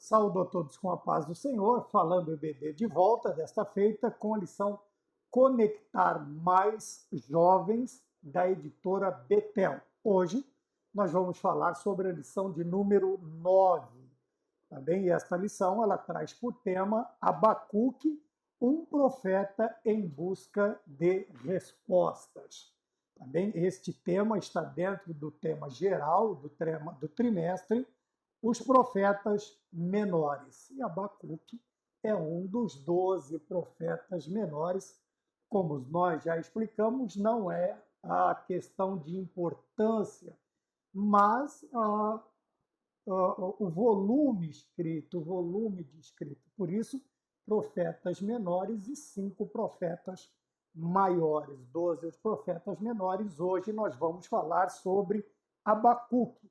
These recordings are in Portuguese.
Saúdo a todos com a paz do Senhor, falando EBD de volta, desta feita com a lição Conectar Mais Jovens, da editora Betel. Hoje nós vamos falar sobre a lição de número 9. Tá bem? E esta lição ela traz por tema Abacuque, um profeta em busca de respostas. Tá bem? Este tema está dentro do tema geral do trimestre, os profetas menores. E Abacuque é um dos 12 profetas menores. Como nós já explicamos, não é a questão de importância, mas o volume escrito, o volume de escrito. Por isso, profetas menores e 5 profetas maiores, 12 os profetas menores. Hoje nós vamos falar sobre Abacuque,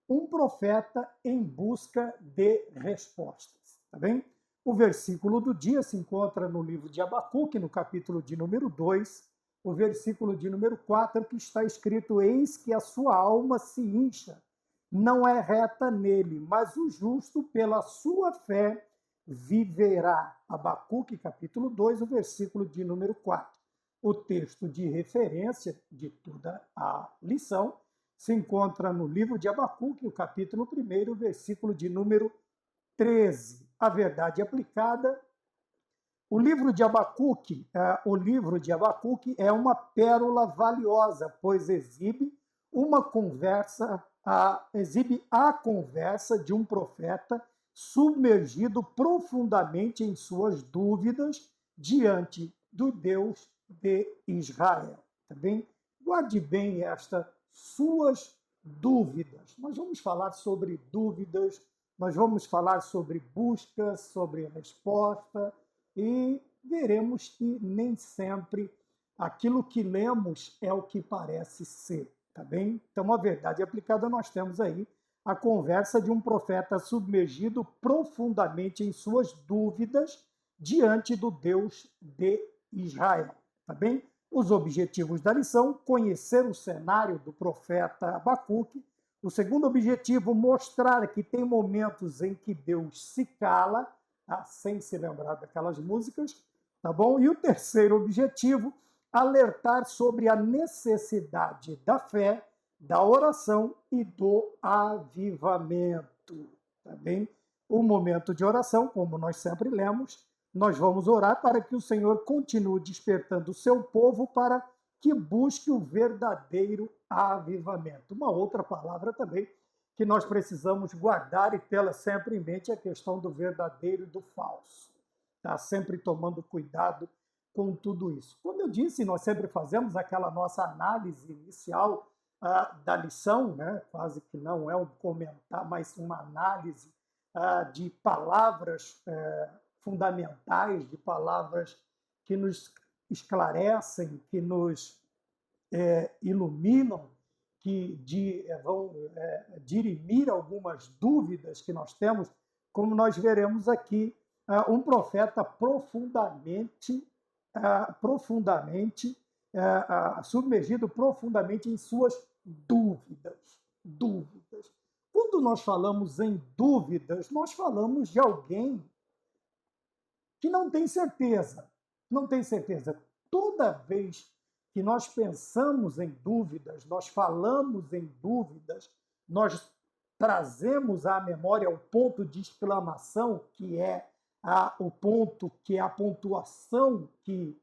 um profeta em busca de respostas. Tá bem? O versículo do dia se encontra no livro de Abacuque, no capítulo de número 2, o versículo de número 4, que está escrito: eis que a sua alma se incha, não é reta nele, mas o justo pela sua fé viverá. Abacuque, capítulo 2, o versículo de número 4. O texto de referência de toda a lição se encontra no livro de Abacuque, o capítulo 1, o versículo de número 13. A verdade aplicada. O livro de Abacuque é uma pérola valiosa, pois exibe a conversa de um profeta submergido profundamente em suas dúvidas diante do Deus de Israel. Tá bem? Guarde bem estas suas dúvidas. Nós vamos falar sobre dúvidas, nós vamos falar sobre busca, sobre resposta, e veremos que nem sempre aquilo que lemos é o que parece ser, tá bem? Então, a verdade aplicada, nós temos aí a conversa de um profeta submergido profundamente em suas dúvidas diante do Deus de Israel, tá bem? Os objetivos da lição: conhecer o cenário do profeta Abacuque. O segundo objetivo: mostrar que tem momentos em que Deus se cala, tá? Sem se lembrar daquelas músicas, tá bom? E o terceiro objetivo: alertar sobre a necessidade da fé, da oração e do avivamento, tá bem? O momento de oração, como nós sempre lemos, nós vamos orar para que o Senhor continue despertando o seu povo para que busque o verdadeiro avivamento. Uma outra palavra também que nós precisamos guardar e tê-la sempre em mente é a questão do verdadeiro e do falso. Tá? Sempre tomando cuidado com tudo isso. Como eu disse, nós sempre fazemos aquela nossa análise inicial da lição, né? Quase que não é um comentário, mas uma análise de palavras fundamentais, de palavras que nos esclarecem, que nos iluminam, que vão dirimir algumas dúvidas que nós temos, como nós veremos aqui, um profeta submergido profundamente em suas dúvidas. Quando nós falamos em dúvidas, nós falamos de alguém que não tem certeza. Toda vez que nós pensamos em dúvidas, nós falamos em dúvidas, nós trazemos à memória o ponto de exclamação, que é o ponto, que é a pontuação que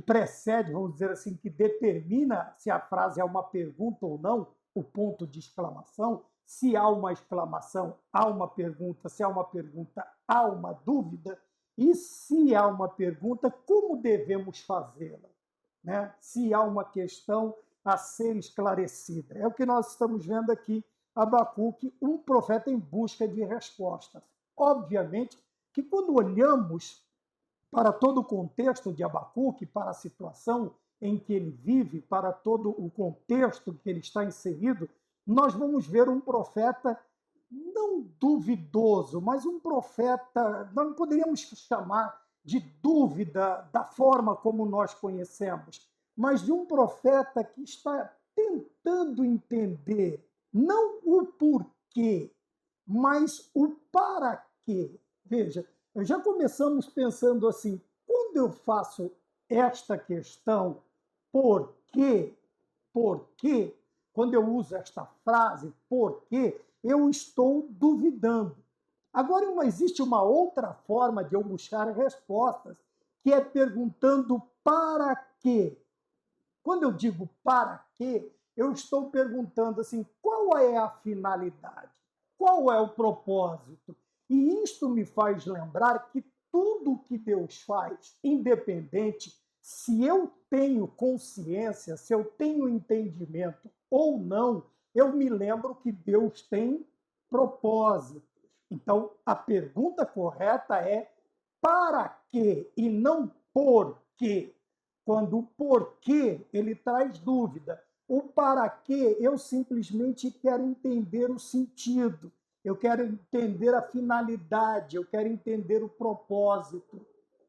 precede, vamos dizer assim, que determina se a frase é uma pergunta ou não, o ponto de exclamação. Se há uma exclamação, há uma pergunta. Se há uma pergunta, há uma dúvida. E se há uma pergunta, como devemos fazê-la? Né? Se há uma questão a ser esclarecida. É o que nós estamos vendo aqui, Abacuque, um profeta em busca de respostas. Obviamente que quando olhamos para todo o contexto de Abacuque, para a situação em que ele vive, para todo o contexto que ele está inserido, nós vamos ver um profeta não duvidoso, mas um profeta, não poderíamos chamar de dúvida da forma como nós conhecemos, mas de um profeta que está tentando entender não o porquê, Mas o para quê? Veja, já começamos pensando assim, quando eu faço esta questão, por quê? Por quê? Quando eu uso esta frase, por quê? Eu estou duvidando. Agora, existe uma outra forma de eu buscar respostas, que é perguntando para quê. Quando eu digo para quê, eu estou perguntando assim, qual é a finalidade? Qual é o propósito? E isto me faz lembrar que tudo que Deus faz, independente se eu tenho consciência, se eu tenho entendimento ou não, eu me lembro que Deus tem propósitos. Então, a pergunta correta é para quê e não por quê. Quando o porquê ele traz dúvida. O para quê eu simplesmente quero entender o sentido, eu quero entender a finalidade, eu quero entender o propósito.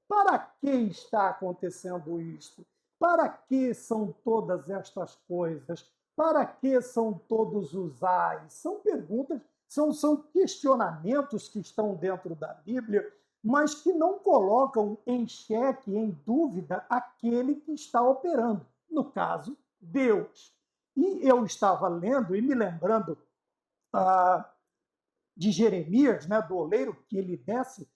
Para que está acontecendo isto? Para que são todas estas coisas? Para que são todos os ais? São perguntas, são questionamentos que estão dentro da Bíblia, mas que não colocam em xeque, em dúvida, aquele que está operando, no caso, Deus. E eu estava lendo e me lembrando de Jeremias, né, do oleiro, que ele desce,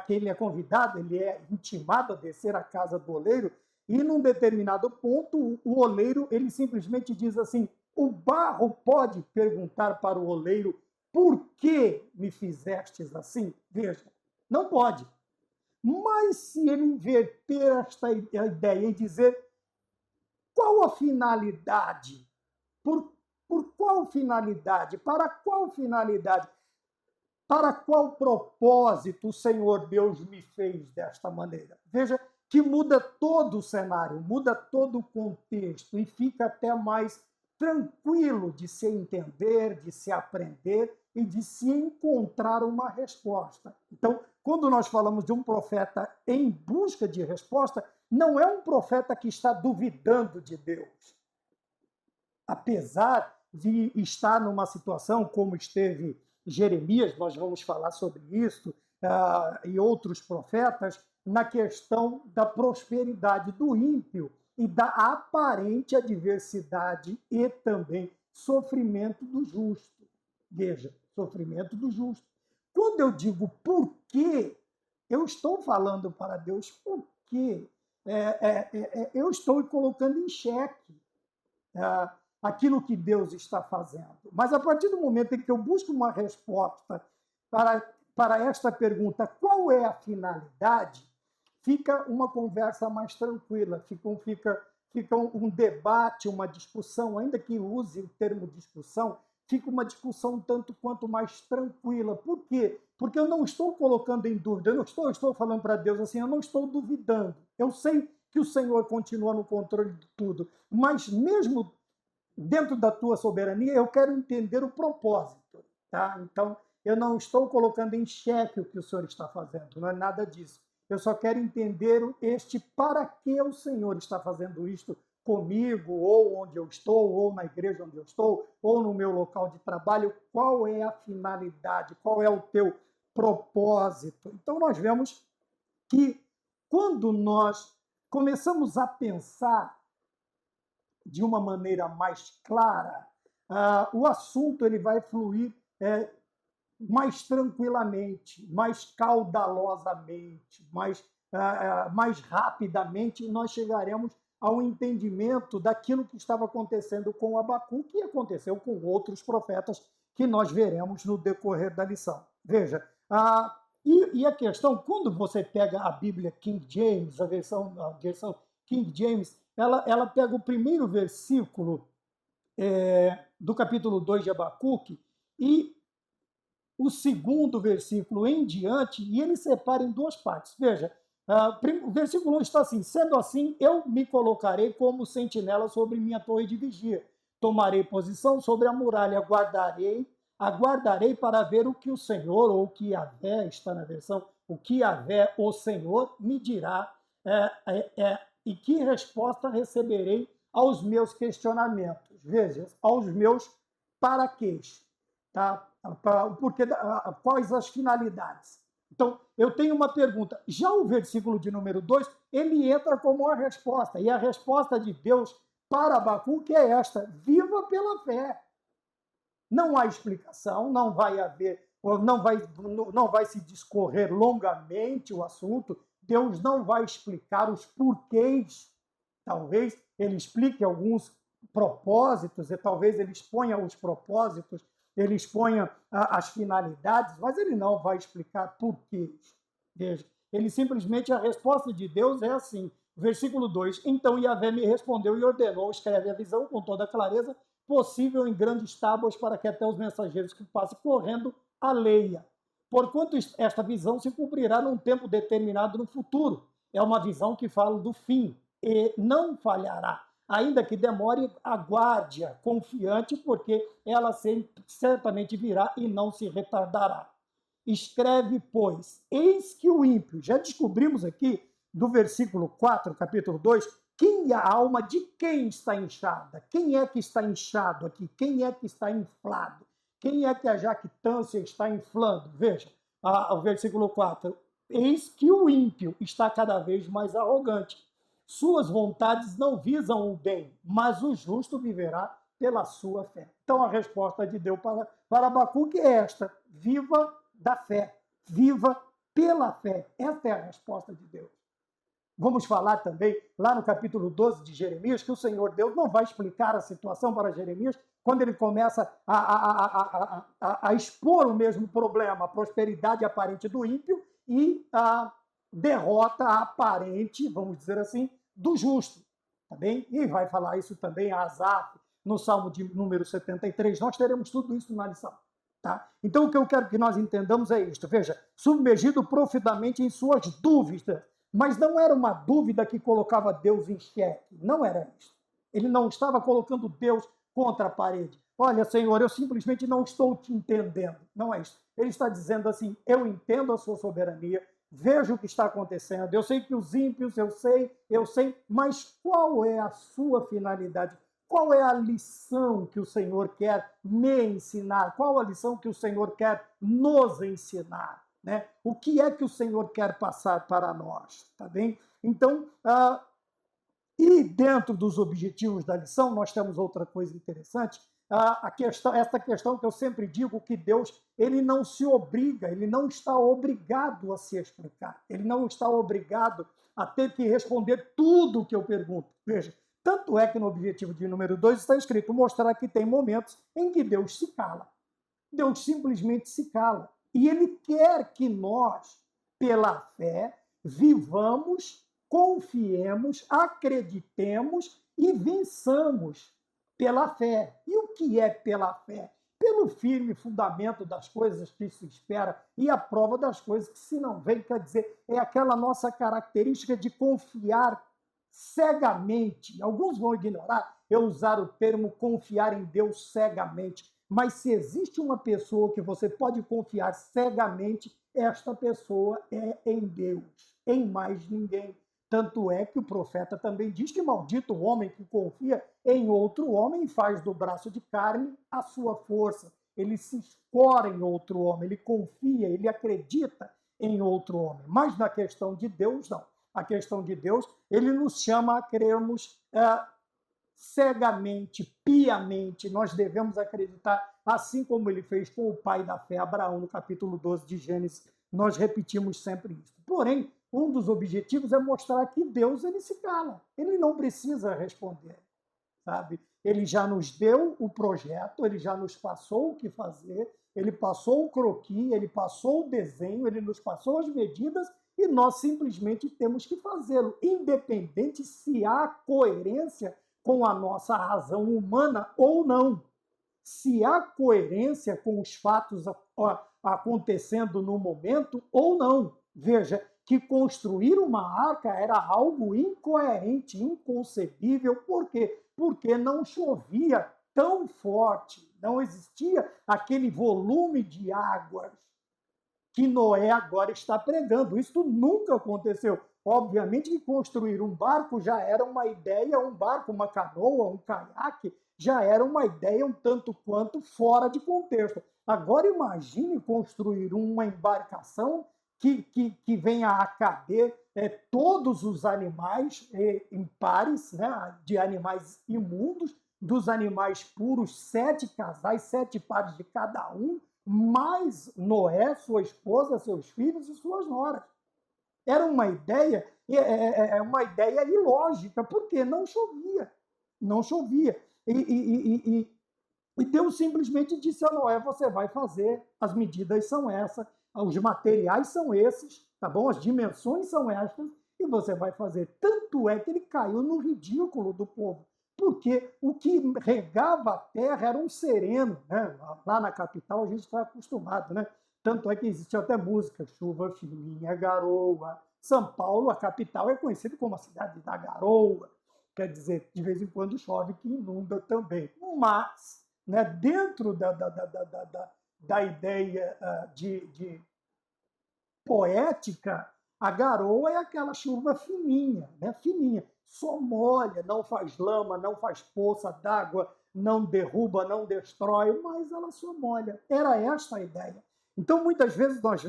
que ele é convidado, ele é intimado a descer à casa do oleiro, e num determinado ponto, o oleiro, ele simplesmente diz assim, o barro pode perguntar para o oleiro, por que me fizestes assim? Veja, não pode. Mas se ele inverter esta ideia e dizer qual a finalidade, por qual finalidade, para qual finalidade, para qual propósito o Senhor Deus me fez desta maneira? Veja que muda todo o cenário, muda todo o contexto e fica até mais tranquilo de se entender, de se aprender e de se encontrar uma resposta. Então, quando nós falamos de um profeta em busca de resposta, não é um profeta que está duvidando de Deus. Apesar de estar numa situação como esteve Jeremias, nós vamos falar sobre isso, e outros profetas, na questão da prosperidade do ímpio e da aparente adversidade e também sofrimento do justo. Veja, sofrimento do justo. Quando eu digo por quê, eu estou falando para Deus por quê. Eu estou colocando em xeque aquilo que Deus está fazendo. Mas a partir do momento em que eu busco uma resposta para esta pergunta, qual é a finalidade, fica uma conversa mais tranquila, fica um debate, uma discussão, ainda que use o termo discussão, fica uma discussão tanto quanto mais tranquila. Por quê? Porque eu não estou colocando em dúvida, eu não estou falando para Deus assim, eu não estou duvidando. Eu sei que o Senhor continua no controle de tudo, mas mesmo dentro da tua soberania, eu quero entender o propósito. Tá? Então, eu não estou colocando em xeque o que o Senhor está fazendo, não é nada disso. Eu só quero entender este para que o Senhor está fazendo isto comigo, ou onde eu estou, ou na igreja onde eu estou, ou no meu local de trabalho. Qual é a finalidade? Qual é o teu propósito? Então, nós vemos que quando nós começamos a pensar de uma maneira mais clara, o assunto ele vai fluir mais tranquilamente, mais caudalosamente, mais rapidamente, e nós chegaremos ao entendimento daquilo que estava acontecendo com Abacuque e aconteceu com outros profetas que nós veremos no decorrer da lição. Veja, e a questão, quando você pega a Bíblia King James, a versão King James, ela pega o primeiro versículo do capítulo 2 de Abacuque e o segundo versículo em diante, e ele separa em duas partes. Veja, o versículo 1 está assim: sendo assim, eu me colocarei como sentinela sobre minha torre de vigia. Tomarei posição sobre a muralha, aguardarei para ver o que o Senhor, ou o que Yahvé, está na versão, o que Yahvé, o Senhor, me dirá, e que resposta receberei aos meus questionamentos. Veja, aos meus paraquês. Tá? o porquê, quais as finalidades. Então, eu tenho uma pergunta. Já o versículo de número 2, ele entra como uma resposta. E a resposta de Deus para Abacuque é esta: viva pela fé. Não há explicação, não vai haver, não vai se discorrer longamente o assunto. Deus não vai explicar os porquês. Talvez ele explique alguns propósitos, e talvez ele exponha os propósitos, ele exponha as finalidades, mas ele não vai explicar porquês. Veja, ele simplesmente, a resposta de Deus é assim, versículo 2, então Yahvé me respondeu e ordenou, escreve a visão com toda a clareza possível em grandes tábuas para que até os mensageiros que passem correndo a leia. Porquanto esta visão se cumprirá num tempo determinado no futuro. É uma visão que fala do fim e não falhará. Ainda que demore, aguarde-a, confiante, porque ela certamente virá e não se retardará. Escreve, pois, eis que o ímpio, já descobrimos aqui, do versículo 4, capítulo 2, quem a alma de quem está inchada? Quem é que está inchado aqui? Quem é que está inflado? Quem é que a jactância está inflando? Veja, o versículo 4, eis que o ímpio está cada vez mais arrogante. Suas vontades não visam o bem, mas o justo viverá pela sua fé. Então a resposta de Deus para Abacuque é esta: viva da fé, viva pela fé. Esta é a resposta de Deus. Vamos falar também, lá no capítulo 12 de Jeremias, que o Senhor Deus não vai explicar a situação para Jeremias quando ele começa a expor o mesmo problema, a prosperidade aparente do ímpio e a derrota aparente, vamos dizer assim, do justo. Tá bem? E vai falar isso também a Asaf, no Salmo de número 73. Nós teremos tudo isso na lição. Tá? Então, o que eu quero que nós entendamos é isto. Veja, submergido profundamente em suas dúvidas, mas não era uma dúvida que colocava Deus em xeque. Não era isso. Ele não estava colocando Deus contra a parede. Olha, Senhor, eu simplesmente não estou te entendendo. Não é isso. Ele está dizendo assim: eu entendo a sua soberania, vejo o que está acontecendo, eu sei que os ímpios, eu sei, mas qual é a sua finalidade? Qual é a lição que o Senhor quer me ensinar? Qual a lição que o Senhor quer nos ensinar? Né? O que é que o Senhor quer passar para nós? Tá bem? Então, e dentro dos objetivos da lição, nós temos outra coisa interessante, essa questão que eu sempre digo, que Deus ele não se obriga, ele não está obrigado a se explicar, ele não está obrigado a ter que responder tudo o que eu pergunto. Veja, tanto é que no objetivo de número 2 está escrito mostrar que tem momentos em que Deus se cala. Deus simplesmente se cala. E ele quer que nós, pela fé, vivamos, confiemos, acreditemos e vençamos pela fé. E o que é pela fé? Pelo firme fundamento das coisas que se espera e a prova das coisas que se não vê. Quer dizer, é aquela nossa característica de confiar cegamente. Alguns vão ignorar eu usar o termo confiar em Deus cegamente. Mas se existe uma pessoa que você pode confiar cegamente, esta pessoa é em Deus, em mais ninguém. Tanto é que o profeta também diz que maldito o homem que confia em outro homem e faz do braço de carne a sua força. Ele se escora em outro homem, ele confia, ele acredita em outro homem. Mas na questão de Deus, não. A questão de Deus, ele nos chama a crermos cegamente, piamente. Nós devemos acreditar, assim como ele fez com o pai da fé, Abraão, no capítulo 12 de Gênesis. Nós repetimos sempre isso. Porém, um dos objetivos é mostrar que Deus ele se cala. Ele não precisa responder, sabe? Ele já nos deu o projeto, ele já nos passou o que fazer, ele passou o croquis, ele passou o desenho, ele nos passou as medidas e nós simplesmente temos que fazê-lo, independente se há coerência com a nossa razão humana ou não. Se há coerência com os fatos acontecendo no momento ou não. Veja que construir uma arca era algo incoerente, inconcebível. Por quê? Porque não chovia tão forte, não existia aquele volume de águas que Noé agora está pregando. Isso nunca aconteceu. Obviamente que construir um barco já era uma ideia, um barco, uma canoa, um caiaque, já era uma ideia um tanto quanto fora de contexto. Agora imagine construir uma embarcação que venha a caber todos os animais em pares, né, de animais imundos, dos animais puros, 7 casais, 7 pares de cada um, mais Noé, sua esposa, seus filhos e suas noras. Era uma ideia ilógica, porque não chovia. Não chovia. E Deus simplesmente disse a Noé: você vai fazer, as medidas são essas, os materiais são esses, tá bom? As dimensões são estas, e você vai fazer. Tanto é que ele caiu no ridículo do povo, porque o que regava a terra era um sereno, né? Lá na capital a gente está acostumado, né? Tanto é que existe até música, chuva fininha, garoa. São Paulo, a capital, é conhecida como a cidade da garoa. Quer dizer, de vez em quando chove que inunda também. Mas, né, dentro da ideia de poética, a garoa é aquela chuva fininha, né? Fininha. Só molha, não faz lama, não faz poça d'água, não derruba, não destrói, mas ela só molha. Era esta a ideia. Então, muitas vezes, nós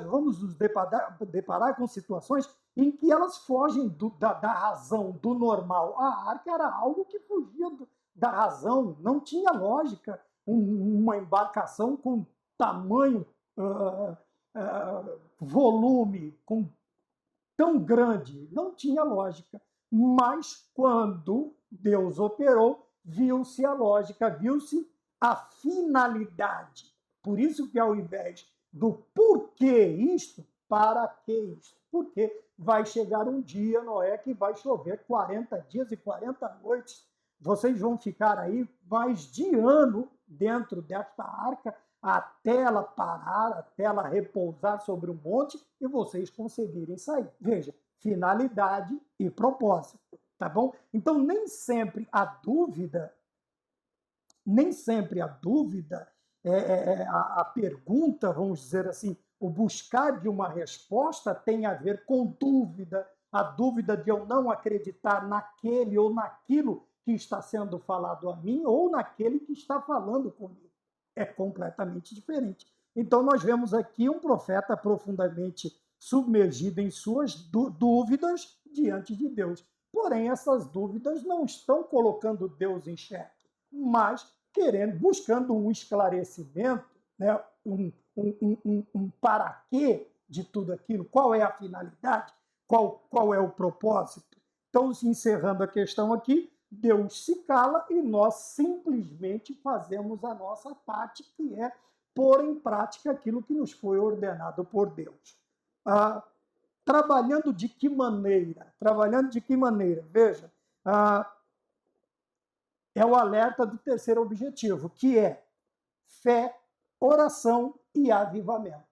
vamos nos deparar com situações em que elas fogem da razão, do normal. A arca era algo que fugia da razão, não tinha lógica. Uma embarcação com tamanho, volume, tão grande, não tinha lógica. Mas, quando Deus operou, viu-se a lógica, viu-se a finalidade. Por isso que, ao invés do porquê isto, para que isto? Porque vai chegar um dia, Noé, que vai chover 40 dias e 40 noites. Vocês vão ficar aí mais de ano dentro desta arca, até ela parar, até ela repousar sobre o monte e vocês conseguirem sair. Veja, finalidade e propósito, tá bom? Então, nem sempre a dúvida, a pergunta, vamos dizer assim, o buscar de uma resposta tem a ver com dúvida, a dúvida de eu não acreditar naquele ou naquilo que está sendo falado a mim ou naquele que está falando comigo. É completamente diferente. Então, nós vemos aqui um profeta profundamente submergido em suas dúvidas diante de Deus. Porém, essas dúvidas não estão colocando Deus em xeque, mas buscando um esclarecimento, né? um para quê de tudo aquilo, qual é a finalidade, qual é o propósito. Então, encerrando a questão aqui, Deus se cala e nós simplesmente fazemos a nossa parte, que é pôr em prática aquilo que nos foi ordenado por Deus. Trabalhando de que maneira? Veja, é o alerta do terceiro objetivo, que é fé, oração e avivamento.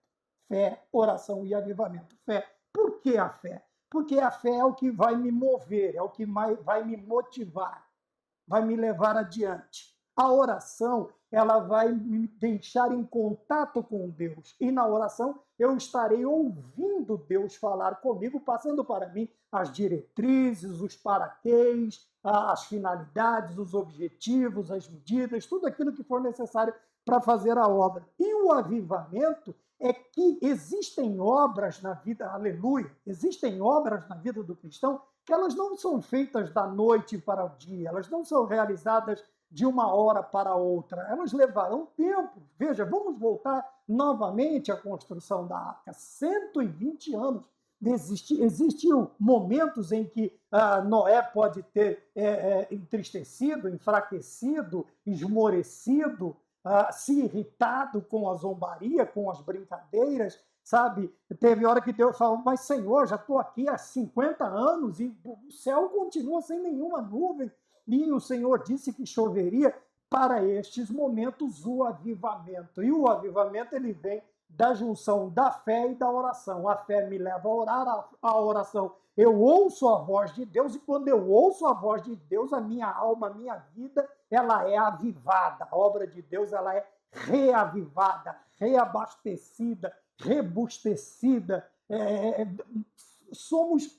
Fé, oração e avivamento. Fé. Por que a fé? Porque a fé é o que vai me mover, é o que vai me motivar, vai me levar adiante. A oração, ela vai me deixar em contato com Deus. E na oração, eu estarei ouvindo Deus falar comigo, passando para mim as diretrizes, os paraquês, as finalidades, os objetivos, as medidas, tudo aquilo que for necessário para fazer a obra. E o avivamento é que existem obras na vida, aleluia, existem obras na vida do cristão que elas não são feitas da noite para o dia, elas não são realizadas de uma hora para outra, elas levarão tempo. Veja, vamos voltar novamente à construção da arca, 120 anos. Existiam momentos em que Noé pode ter entristecido, enfraquecido, esmorecido, se irritado com a zombaria, com as brincadeiras, sabe? Teve hora que Deus falou: mas Senhor, já estou aqui há 50 anos e o céu continua sem nenhuma nuvem. E o Senhor disse que choveria. Para estes momentos, o avivamento. E o avivamento, ele vem da junção da fé e da oração. A fé me leva a orar, a oração. Eu ouço a voz de Deus, e quando eu ouço a voz de Deus, a minha alma, a minha vida, ela é avivada. A obra de Deus, ela é reavivada, reabastecida, rebustecida. Somos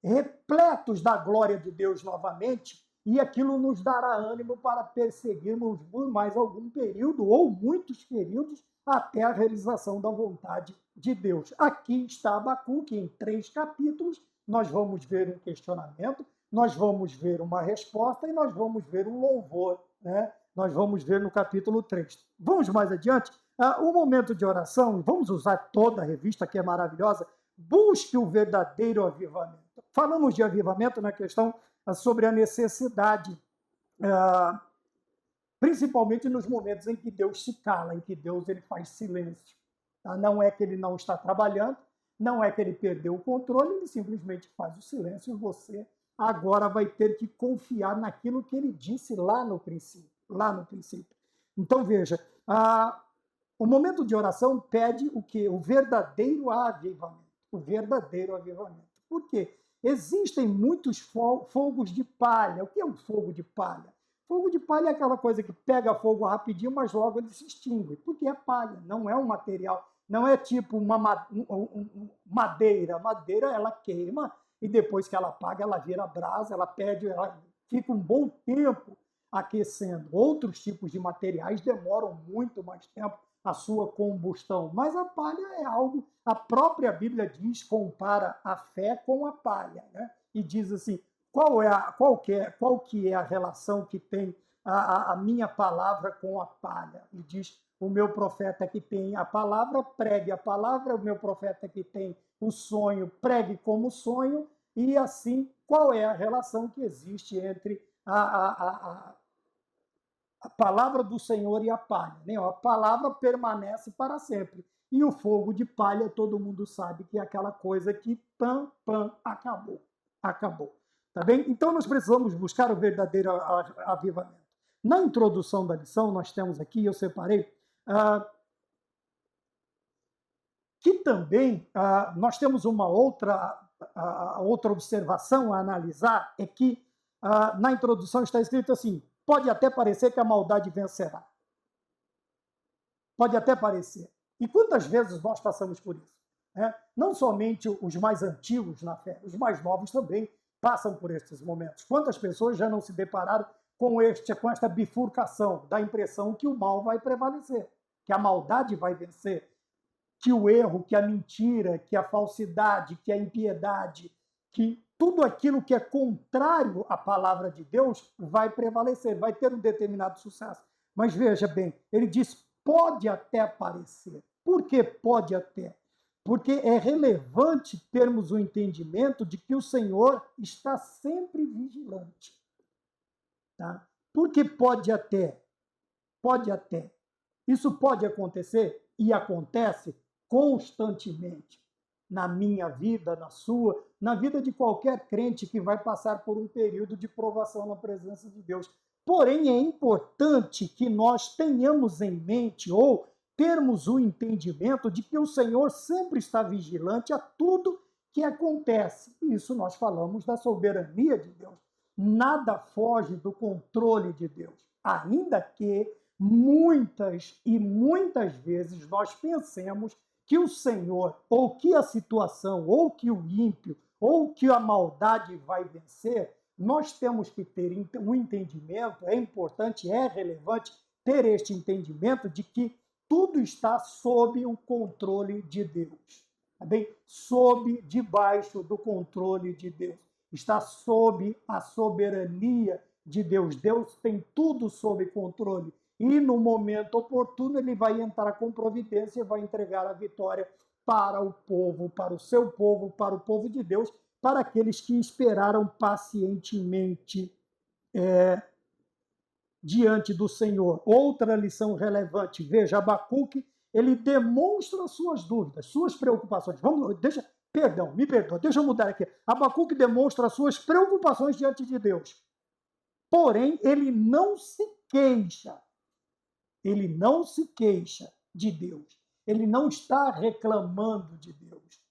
repletos da glória de Deus novamente, e aquilo nos dará ânimo para perseguirmos por mais algum período ou muitos períodos até a realização da vontade de Deus. Aqui está Abacuque, em 3 capítulos, nós vamos ver um questionamento, nós vamos ver uma resposta e nós vamos ver um louvor, né? Nós vamos ver no capítulo 3. Vamos mais adiante. O momento de oração, vamos usar toda a revista, que é maravilhosa, busque o verdadeiro avivamento. Falamos de avivamento na questão sobre a necessidade, principalmente nos momentos em que Deus se cala, em que Deus ele faz silêncio. Tá? Não é que ele não está trabalhando, não é que ele perdeu o controle, ele simplesmente faz o silêncio e você agora vai ter que confiar naquilo que ele disse lá no princípio. Então, veja, o momento de oração pede o quê? O verdadeiro avivamento. O verdadeiro avivamento. Por quê? Existem muitos fogos de palha. O que é um fogo de palha? Fogo de palha é aquela coisa que pega fogo rapidinho, mas logo ele se extingue. Porque é palha, não é um material, não é tipo uma madeira. Madeira, ela queima e depois que ela apaga, ela vira brasa, ela fica um bom tempo aquecendo. Outros tipos de materiais demoram muito mais tempo a sua combustão, mas a palha é algo, a própria Bíblia diz, compara a fé com a palha, né? E diz assim, qual que é a relação que tem a minha palavra com a palha? E diz, o meu profeta que tem a palavra, pregue a palavra, o meu profeta que tem o sonho, pregue como sonho, e assim, qual é a relação que existe entre a palavra do Senhor e a palha? Né? A palavra permanece para sempre. E o fogo de palha, todo mundo sabe que é aquela coisa que acabou. Acabou. Tá bem? Então nós precisamos buscar o verdadeiro avivamento. Na introdução da lição, nós temos aqui, eu separei, que também nós temos uma outra observação a analisar, é que na introdução está escrito assim, pode até parecer que a maldade vencerá. Pode até parecer. E quantas vezes nós passamos por isso? Né? Não somente os mais antigos na fé, os mais novos também passam por estes momentos. Quantas pessoas já não se depararam com esta bifurcação da impressão que o mal vai prevalecer, que a maldade vai vencer, que o erro, que a mentira, que a falsidade, que a impiedade, que tudo aquilo que é contrário à palavra de Deus vai prevalecer, vai ter um determinado sucesso. Mas veja bem, ele diz, pode até parecer. Por que pode até? Porque é relevante termos o entendimento de que o Senhor está sempre vigilante. Tá? Por que pode até? Pode até. Isso pode acontecer e acontece constantemente na minha vida, na sua, na vida de qualquer crente que vai passar por um período de provação na presença de Deus. Porém, é importante que nós tenhamos em mente ou termos o entendimento de que o Senhor sempre está vigilante a tudo que acontece. Isso nós falamos da soberania de Deus. Nada foge do controle de Deus, ainda que muitas e muitas vezes nós pensemos que o Senhor, ou que a situação, ou que o ímpio, ou que a maldade vai vencer, nós temos que ter um entendimento, é importante, é relevante ter este entendimento de que tudo está sob o controle de Deus. Tá bem? Debaixo do controle de Deus. Está sob a soberania de Deus. Deus tem tudo sob controle. E no momento oportuno ele vai entrar com providência e vai entregar a vitória para o povo, para o seu povo, para o povo de Deus, para aqueles que esperaram pacientemente diante do Senhor. Outra lição relevante, veja, Abacuque, ele demonstra suas dúvidas, suas preocupações. Me perdoa, deixa eu mudar aqui. Abacuque demonstra suas preocupações diante de Deus. Porém, ele não se queixa. Ele não se queixa de Deus. Ele não está reclamando de Deus.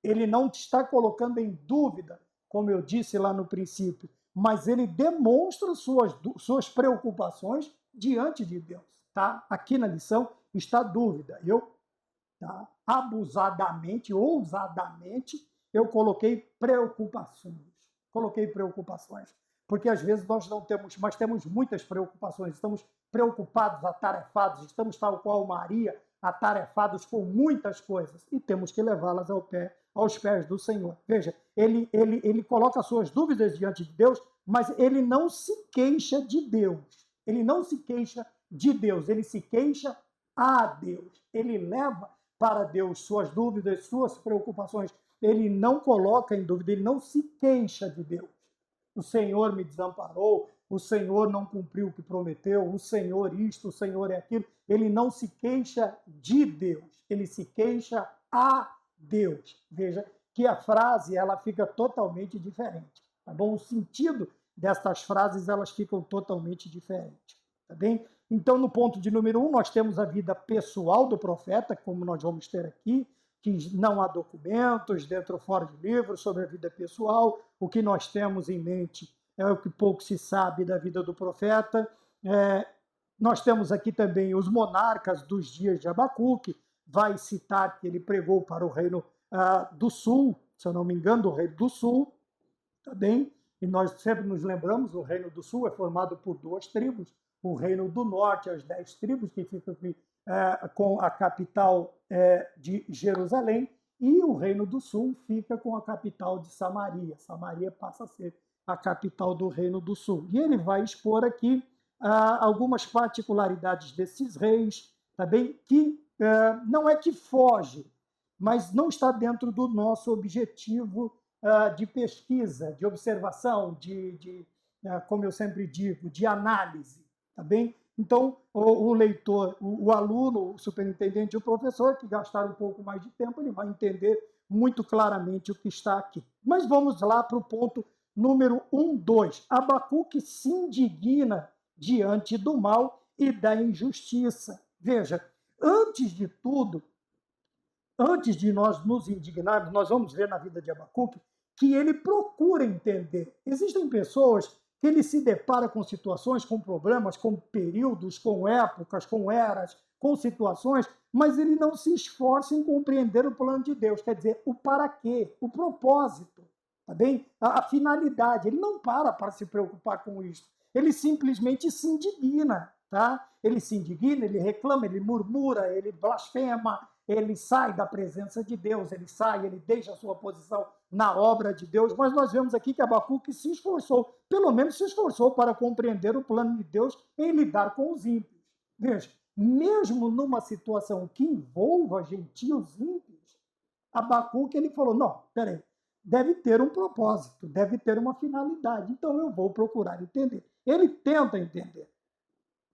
Ele não está colocando em dúvida, como eu disse lá no princípio, mas ele demonstra suas preocupações diante de Deus. Tá? Aqui na lição está a dúvida. Eu, abusadamente, ousadamente, eu coloquei preocupações. porque às vezes nós não temos, mas temos muitas preocupações, estamos preocupados, atarefados, estamos tal qual Maria, atarefados com muitas coisas, e temos que levá-las aos pés do Senhor. Veja, ele coloca as suas dúvidas diante de Deus, mas ele não se queixa de Deus. Ele não se queixa de Deus, ele se queixa a Deus. Ele leva para Deus suas dúvidas, suas preocupações. Ele não coloca em dúvida, ele não se queixa de Deus. O Senhor me desamparou, o Senhor não cumpriu o que prometeu, o Senhor isto, o Senhor é aquilo. Ele não se queixa de Deus, ele se queixa a Deus. Veja que a frase ela fica totalmente diferente, tá bom? O sentido destas frases elas ficam totalmente diferentes, tá bem? Então, no ponto de número 1, nós temos a vida pessoal do profeta, como nós vamos ter aqui, que não há documentos dentro ou fora de livros sobre a vida pessoal. O que nós temos em mente é o que pouco se sabe da vida do profeta. Nós temos aqui também os monarcas dos dias de Abacuque, vai citar que ele pregou para o reino do sul, se eu não me engano, do reino do sul, tá bem? E nós sempre nos lembramos, o reino do sul é formado por 2 tribos, o reino do norte, as 10 tribos, que ficam com a capital de Jerusalém, e o reino do sul fica com a capital de Samaria. Samaria passa a ser a capital do reino do sul. E ele vai expor aqui algumas particularidades desses reis, tá bem? Que não é que foge, mas não está dentro do nosso objetivo de pesquisa, de observação, como eu sempre digo, de análise, tá bem? Então, o leitor, o aluno, o superintendente e o professor, que gastaram um pouco mais de tempo, ele vai entender muito claramente o que está aqui. Mas vamos lá para o ponto número 1, 2. Abacuque se indigna diante do mal e da injustiça. Veja, antes de tudo, antes de nós nos indignarmos, nós vamos ver na vida de Abacuque que ele procura entender. Existem pessoas que ele se depara com situações, com problemas, com períodos, com épocas, com eras, com situações, mas ele não se esforça em compreender o plano de Deus, quer dizer, o para quê, o propósito, tá bem? A finalidade. Ele não para se preocupar com isso. Ele simplesmente se indigna, tá? Ele se indigna, ele reclama, ele murmura, ele blasfema, ele sai da presença de Deus, ele deixa a sua posição na obra de Deus, mas nós vemos aqui que Abacuque se esforçou, pelo menos se esforçou para compreender o plano de Deus em lidar com os ímpios. Veja, mesmo numa situação que envolva gentios ímpios, Abacuque ele falou, não, peraí, deve ter um propósito, deve ter uma finalidade, então eu vou procurar entender. Ele tenta entender,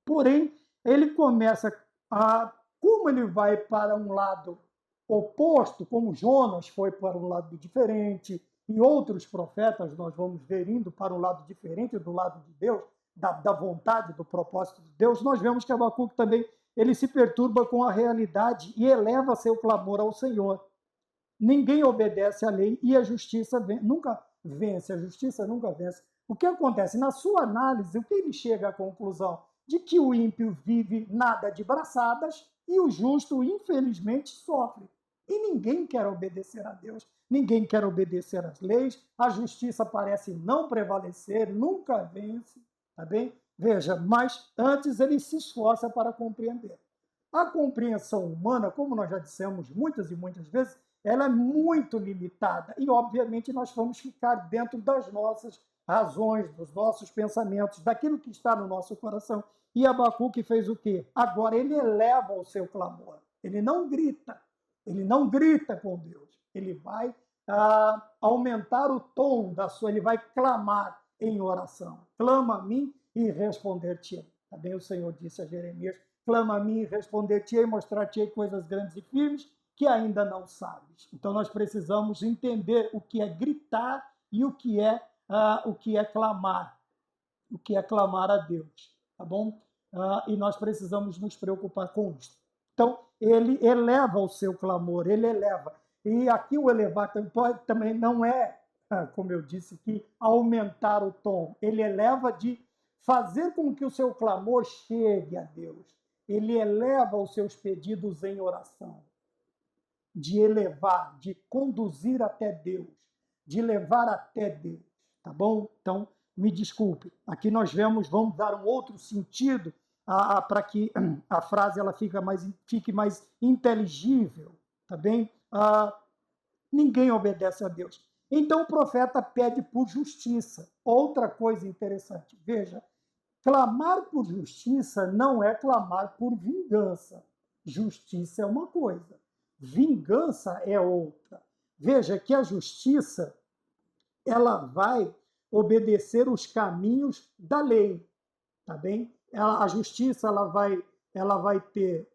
porém, ele começa como ele vai para um lado oposto, como Jonas foi para um lado diferente, e outros profetas nós vamos ver indo para um lado diferente do lado de Deus, da vontade, do propósito de Deus, nós vemos que Abacuque também ele se perturba com a realidade e eleva seu clamor ao Senhor. Ninguém obedece à lei e a justiça nunca vence, a justiça nunca vence. O que acontece? Na sua análise, o que ele chega à conclusão? De que o ímpio vive nada de braçadas e o justo, infelizmente, sofre. E ninguém quer obedecer a Deus, ninguém quer obedecer às leis, a justiça parece não prevalecer, nunca vence, tá bem? Veja, mas antes ele se esforça para compreender. A compreensão humana, como nós já dissemos muitas e muitas vezes, ela é muito limitada e, obviamente, nós vamos ficar dentro das nossas razões, dos nossos pensamentos, daquilo que está no nosso coração. E Abacuque fez o quê? Agora ele eleva o seu clamor. Ele não grita com Deus. Ele vai aumentar o tom ele vai clamar em oração. Clama a mim e responder-te-ei. Também o Senhor disse a Jeremias, clama a mim e responder-te-ei, mostrar-te-ei coisas grandes e firmes que ainda não sabes. Então nós precisamos entender o que é gritar e o que é clamar, o que é clamar a Deus, tá bom? E nós precisamos nos preocupar com isso. Então ele eleva o seu clamor, ele eleva. E aqui o elevar também não é, como eu disse aqui, aumentar o tom. Ele eleva de fazer com que o seu clamor chegue a Deus. Ele eleva os seus pedidos em oração. De elevar, de conduzir até Deus, de levar até Deus, tá bom? Então, me desculpe, aqui nós vamos dar um outro sentido para que a frase ela fique mais inteligível, tá bem? Ninguém obedece a Deus. Então o profeta pede por justiça. Outra coisa interessante, veja, clamar por justiça não é clamar por vingança. Justiça é uma coisa, vingança é outra. Veja que a justiça ela vai obedecer os caminhos da lei, tá bem? A justiça ela vai ter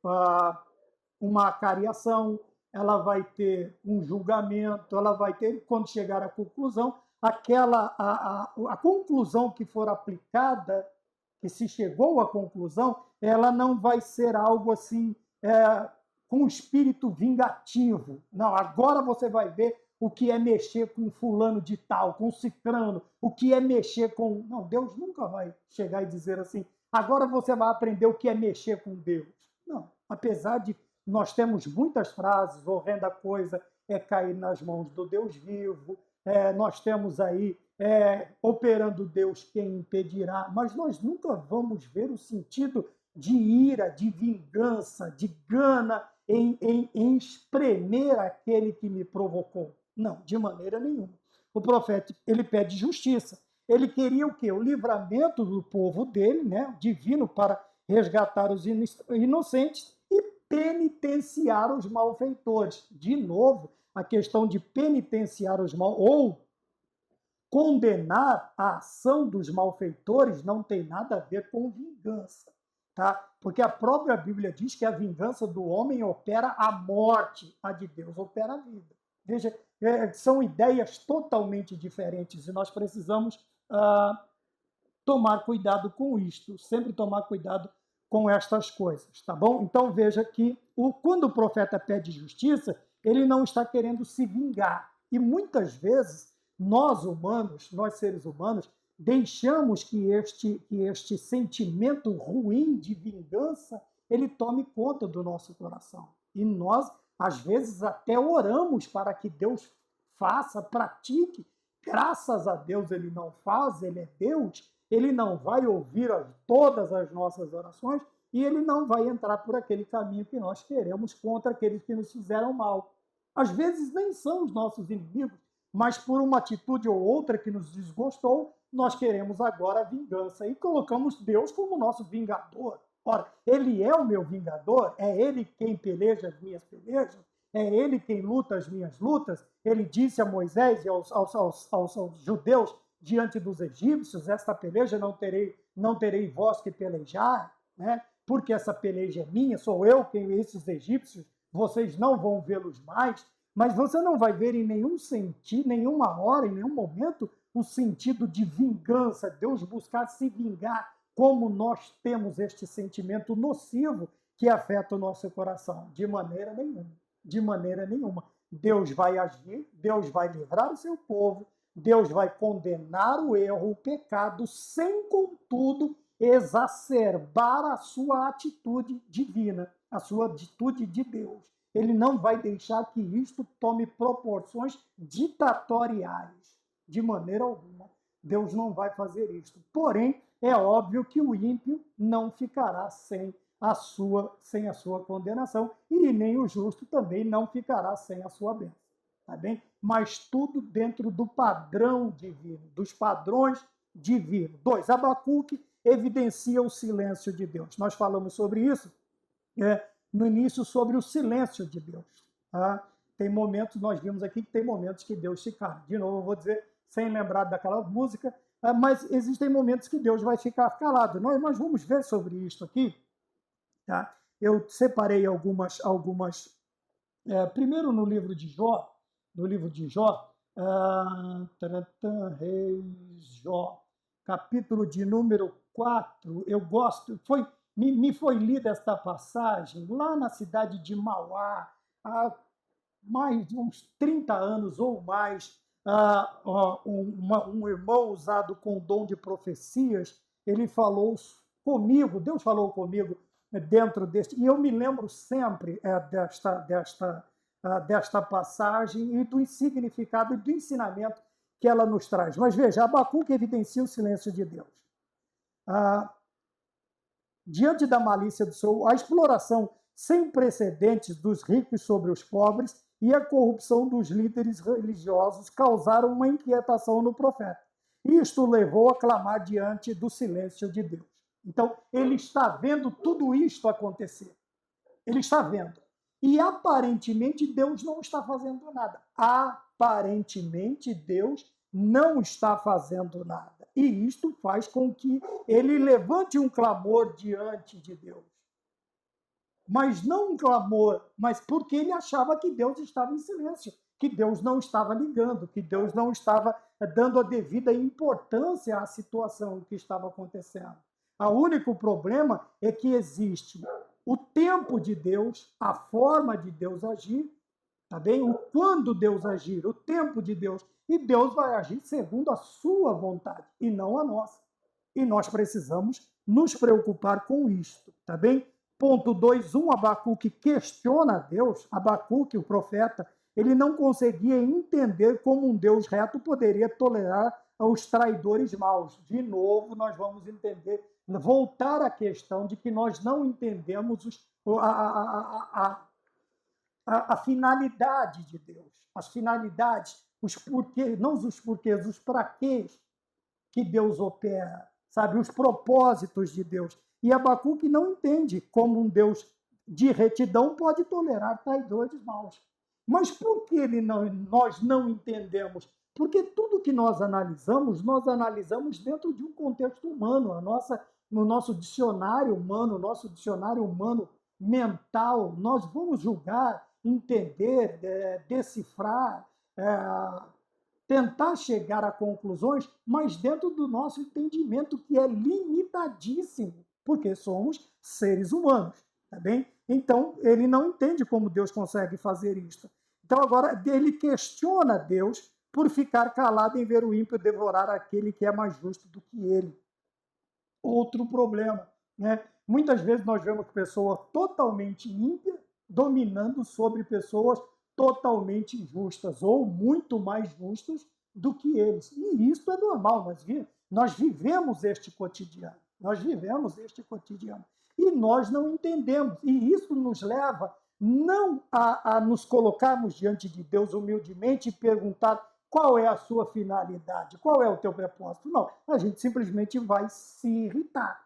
uma acariação, ela vai ter um julgamento, ela vai ter, quando chegar à conclusão, a conclusão que for aplicada, que se chegou à conclusão, ela não vai ser algo assim com espírito vingativo. Não, agora você vai ver o que é mexer com fulano de tal, com cicrano, o que é mexer com... Não, Deus nunca vai chegar e dizer assim, agora você vai aprender o que é mexer com Deus. Não, apesar de nós temos muitas frases, horrenda coisa é cair nas mãos do Deus vivo, nós temos aí operando Deus quem impedirá, mas nós nunca vamos ver o sentido de ira, de vingança, de gana em espremer aquele que me provocou. Não, de maneira nenhuma. O profeta, ele pede justiça. Ele queria o quê? O livramento do povo dele, né, divino, para resgatar os inocentes e penitenciar os malfeitores. De novo, a questão de penitenciar os ou condenar a ação dos malfeitores não tem nada a ver com vingança, tá? Porque a própria Bíblia diz que a vingança do homem opera a morte, a de Deus opera a vida. Veja, são ideias totalmente diferentes e nós precisamos tomar cuidado com isto, sempre tomar cuidado com estas coisas, tá bom? Então veja que quando o profeta pede justiça, ele não está querendo se vingar. E muitas vezes nós humanos, nós seres humanos, deixamos que este sentimento ruim de vingança ele tome conta do nosso coração. E nós, às vezes, até oramos para que Deus faça, pratique. Graças a Deus ele não faz, ele é Deus, ele não vai ouvir todas as nossas orações e ele não vai entrar por aquele caminho que nós queremos contra aqueles que nos fizeram mal. Às vezes nem são os nossos inimigos, mas por uma atitude ou outra que nos desgostou, nós queremos agora a vingança e colocamos Deus como nosso vingador. Ora, ele é o meu vingador, é ele quem peleja as minhas pelejas, é ele quem luta as minhas lutas. Ele disse a Moisés e aos judeus diante dos egípcios, esta peleja não terei vós que pelejar, né? Porque essa peleja é minha, sou eu quem esses egípcios, vocês não vão vê-los mais, mas você não vai ver em nenhum sentido, nenhuma hora, em nenhum momento, o sentido de vingança, Deus buscar se vingar, como nós temos este sentimento nocivo que afeta o nosso coração. De maneira nenhuma. De maneira nenhuma. Deus vai agir, Deus vai livrar o seu povo, Deus vai condenar o erro, o pecado, sem, contudo, exacerbar a sua atitude divina, a sua atitude de Deus. Ele não vai deixar que isto tome proporções ditatoriais. De maneira alguma. Deus não vai fazer isto. Porém, é óbvio que o ímpio não ficará sem a sua condenação e nem o justo também não ficará sem a sua bênção. Tá bem? Mas tudo dentro do padrão divino, dos padrões divinos. 2. Abacuque evidencia o silêncio de Deus. Nós falamos sobre isso no início, sobre o silêncio de Deus. Tá? Tem momentos, nós vimos aqui que tem momentos que Deus se cala. De novo, eu vou dizer, sem lembrar daquela música, mas existem momentos que Deus vai ficar calado. Nós vamos ver sobre isso aqui. Tá? Eu separei algumas primeiro no livro de Jó, Reis Jó, capítulo de número 4, eu gosto, me foi lida esta passagem lá na cidade de Mauá, há mais de uns 30 anos ou mais. Um irmão usado com o dom de profecias, ele falou comigo, Deus falou comigo dentro deste, e eu me lembro sempre desta passagem e do significado e do ensinamento que ela nos traz. Mas veja, Abacuque evidencia o silêncio de Deus. Diante da malícia do seu, a exploração sem precedentes dos ricos sobre os pobres e a corrupção dos líderes religiosos causaram uma inquietação no profeta. Isto levou a clamar diante do silêncio de Deus. Então, ele está vendo tudo isto acontecer. Ele está vendo. E aparentemente Deus não está fazendo nada. Aparentemente Deus não está fazendo nada. E isto faz com que ele levante um clamor diante de Deus. Mas não um clamor, mas porque ele achava que Deus estava em silêncio, que Deus não estava ligando, que Deus não estava dando a devida importância à situação que estava acontecendo. O único problema é que existe o tempo de Deus, a forma de Deus agir, tá bem? O quando Deus agir, o tempo de Deus. E Deus vai agir segundo a sua vontade e não a nossa. E nós precisamos nos preocupar com isto, tá bem? Ponto 2.1, Abacuque questiona Deus. Abacuque, o profeta, ele não conseguia entender como um Deus reto poderia tolerar os traidores maus. De novo, nós vamos entender, voltar à questão de que nós não entendemos a finalidade de Deus, as finalidades, os porquês, não os porquês, os praquês que Deus opera, sabe, os propósitos de Deus. E Abacuque não entende como um Deus de retidão pode tolerar traidores maus. Mas por que nós não entendemos? Porque tudo que nós analisamos dentro de um contexto humano. No nosso dicionário humano, mental, nós vamos julgar, entender, decifrar, tentar chegar a conclusões, mas dentro do nosso entendimento, que é limitadíssimo, porque somos seres humanos, tá bem? Então, ele não entende como Deus consegue fazer isso. Então, agora, ele questiona Deus por ficar calado em ver o ímpio devorar aquele que é mais justo do que ele. Outro problema, né? Muitas vezes nós vemos pessoas totalmente ímpias dominando sobre pessoas totalmente justas ou muito mais justas do que eles. E isso é normal, nós vivemos este cotidiano. E nós não entendemos. E isso nos leva não a nos colocarmos diante de Deus humildemente e perguntar qual é a sua finalidade, qual é o teu propósito. Não, a gente simplesmente vai se irritar.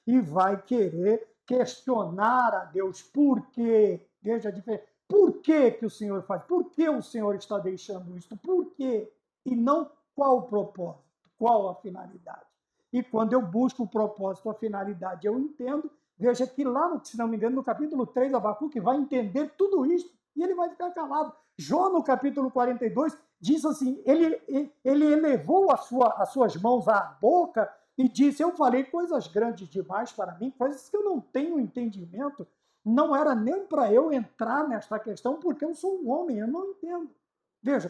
E vai querer questionar a Deus por quê. Veja a diferença. Por que o Senhor faz? Por que o Senhor está deixando isso? Por quê? E não qual o propósito, qual a finalidade. E quando eu busco o propósito, a finalidade, eu entendo. Veja que lá, se não me engano, no capítulo 3, Abacuque vai entender tudo isso e ele vai ficar calado. Jó, no capítulo 42, diz assim, ele elevou as suas mãos à boca e disse, eu falei coisas grandes demais para mim, coisas que eu não tenho entendimento. Não era nem para eu entrar nesta questão, porque eu sou um homem, eu não entendo. Veja,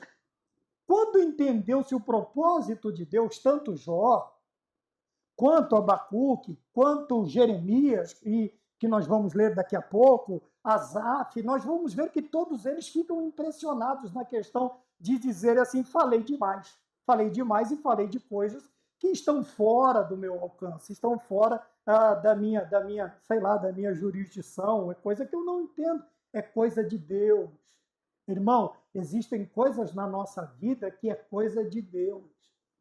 quando entendeu-se o propósito de Deus, tanto Jó, quanto Abacuque, quanto Jeremias, e que nós vamos ler daqui a pouco, Asaf, nós vamos ver que todos eles ficam impressionados na questão de dizer assim, falei demais e falei de coisas que estão fora do meu alcance, estão fora da minha jurisdição, é coisa que eu não entendo, é coisa de Deus. Irmão, existem coisas na nossa vida que é coisa de Deus,